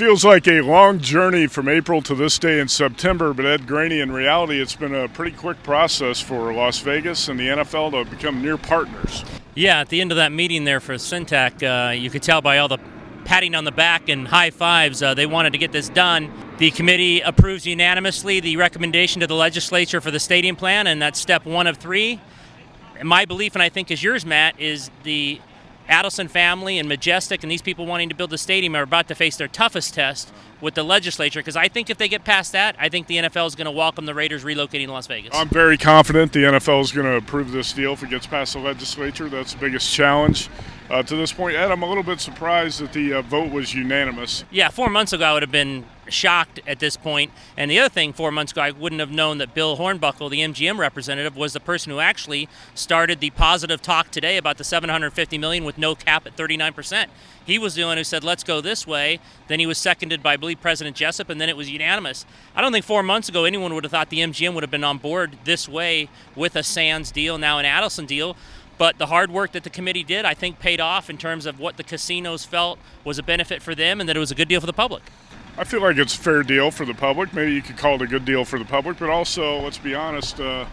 feels like a long journey from April to this day in September, but Ed Graney, in reality, it's been a pretty quick process for Las Vegas and the NFL to become near partners. Yeah, at the end of that meeting there for Syntac, you could tell by all the patting on the back and high fives, they wanted to get this done. The committee approves unanimously the recommendation to the legislature for the stadium plan, and that's step 1 of 3. And my belief, and I think is yours, Matt, is the Adelson family and Majestic and these people wanting to build the stadium are about to face their toughest test with the legislature, because I think if they get past that, I think the NFL is going to welcome the Raiders relocating to Las Vegas. I'm very confident the NFL is going to approve this deal if it gets past the legislature. That's the biggest challenge to this point. Ed, I'm a little bit surprised that the vote was unanimous. Yeah, 4 months ago I would have been shocked at this point. And the other thing, 4 months ago, I wouldn't have known that Bill Hornbuckle, the MGM representative, was the person who actually started the positive talk today about the $750 million with no cap at 39%. He was the one who said, let's go this way. Then he was seconded by, I believe, President Jessup, and then it was unanimous. I don't think 4 months ago anyone would have thought the MGM would have been on board this way with a Sands deal, now an Adelson deal. But the hard work that the committee did, I think, paid off in terms of what the casinos felt was a benefit for them and that it was a good deal for the public. I feel like it's a fair deal for the public. Maybe you could call it a good deal for the public, but also, let's be honest, I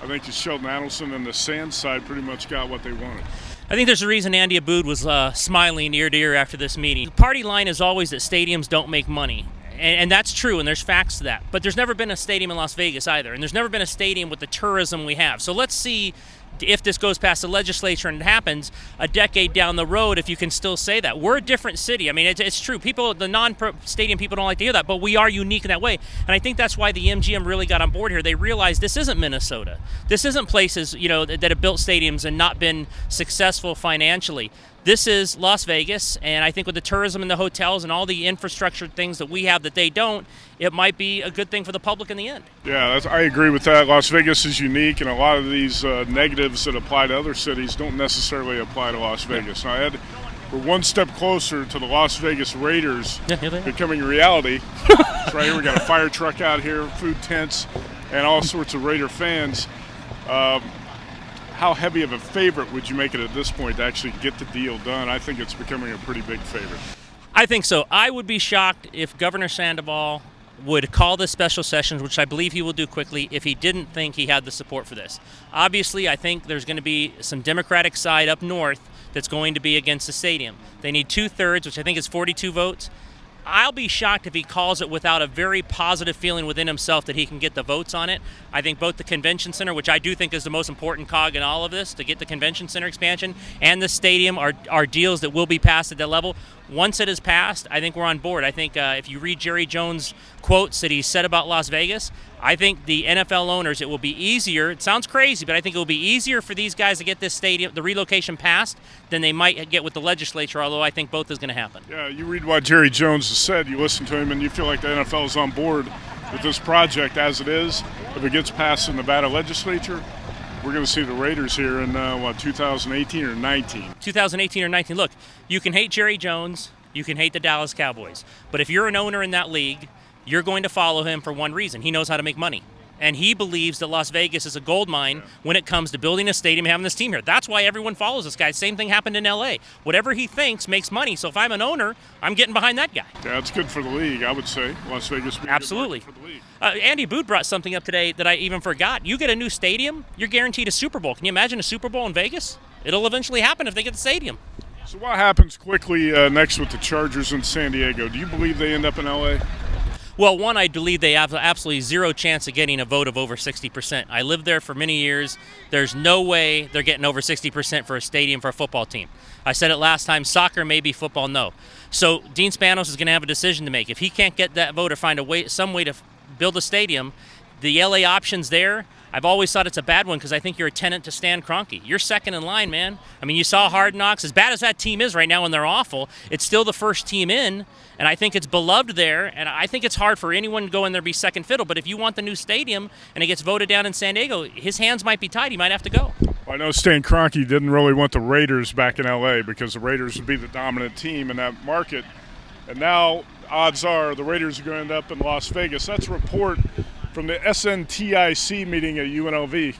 think the Sheldon Adelson and the Sands side pretty much got what they wanted. I think there's a reason Andy Aboud was smiling ear to ear after this meeting. The party line is always that stadiums don't make money. And that's true, and there's facts to that. But there's never been a stadium in Las Vegas either, and there's never been a stadium with the tourism we have. So let's see if this goes past the legislature and it happens a decade down the road, if you can still say that. We're a different city. I mean, it's true. People, the non-stadium people don't like to hear that, but we are unique in that way. And I think that's why the MGM really got on board here. They realized this isn't Minnesota. This isn't places, that have built stadiums and not been successful financially. This is Las Vegas, and I think with the tourism and the hotels and all the infrastructure things that we have that they don't, it might be a good thing for the public in the end. Yeah, I agree with that. Las Vegas is unique, and a lot of these negatives that apply to other cities don't necessarily apply to Las Vegas. Now, we're one step closer to the Las Vegas Raiders becoming reality. That's right here. We got a fire truck out here, food tents, and all sorts of Raider fans. How heavy of a favorite would you make it at this point to actually get the deal done? I think it's becoming a pretty big favorite. I think so. I would be shocked if Governor Sandoval would call this special session, which I believe he will do quickly, if he didn't think he had the support for this. Obviously, I think there's going to be some Democratic side up north that's going to be against the stadium. They need 2/3, which I think is 42 votes. I'll be shocked if he calls it without a very positive feeling within himself that he can get the votes on it. I think both the convention center, which I do think is the most important cog in all of this, to get the convention center expansion, and the stadium are deals that will be passed at that level. Once it is passed, I think we're on board. I think if you read Jerry Jones' quotes that he said about Las Vegas, I think the NFL owners, it will be easier. It sounds crazy, but I think it will be easier for these guys to get this stadium, the relocation passed, than they might get with the legislature, although I think both is going to happen. Yeah, you read what Jerry Jones has said, you listen to him, and you feel like the NFL is on board with this project as it is. If it gets past the Nevada legislature, we're going to see the Raiders here in, 2018 or 19? 2018 or 19. Look, you can hate Jerry Jones, you can hate the Dallas Cowboys, but if you're an owner in that league, you're going to follow him for one reason. He knows how to make money. And he believes that Las Vegas is a gold mine when it comes to building a stadium and having this team here. That's why everyone follows this guy. Same thing happened in L.A. Whatever he thinks makes money. So if I'm an owner, I'm getting behind that guy. Yeah, it's good for the league, I would say. Las Vegas would be absolutely good for the league. Andy Aboud brought something up today that I even forgot. You get a new stadium, you're guaranteed a Super Bowl. Can you imagine a Super Bowl in Vegas? It'll eventually happen if they get the stadium. So what happens quickly next with the Chargers in San Diego? Do you believe they end up in L.A.? Well, one, I believe they have absolutely zero chance of getting a vote of over 60%. I lived there for many years. There's no way they're getting over 60% for a stadium for a football team. I said it last time, soccer maybe, football no. So Dean Spanos is going to have a decision to make. If he can't get that vote or find some way to build a stadium, the LA option's there. I've always thought it's a bad one because I think you're a tenant to Stan Kroenke. You're second in line, man. I mean, you saw Hard Knocks. As bad as that team is right now and they're awful, it's still the first team in, and I think it's beloved there, and I think it's hard for anyone to go in there and be second fiddle. But if you want the new stadium and it gets voted down in San Diego, his hands might be tied. He might have to go. Well, I know Stan Kroenke didn't really want the Raiders back in L.A. because the Raiders would be the dominant team in that market. And now, odds are, the Raiders are going to end up in Las Vegas. That's a report from the SNTIC meeting at UNLV.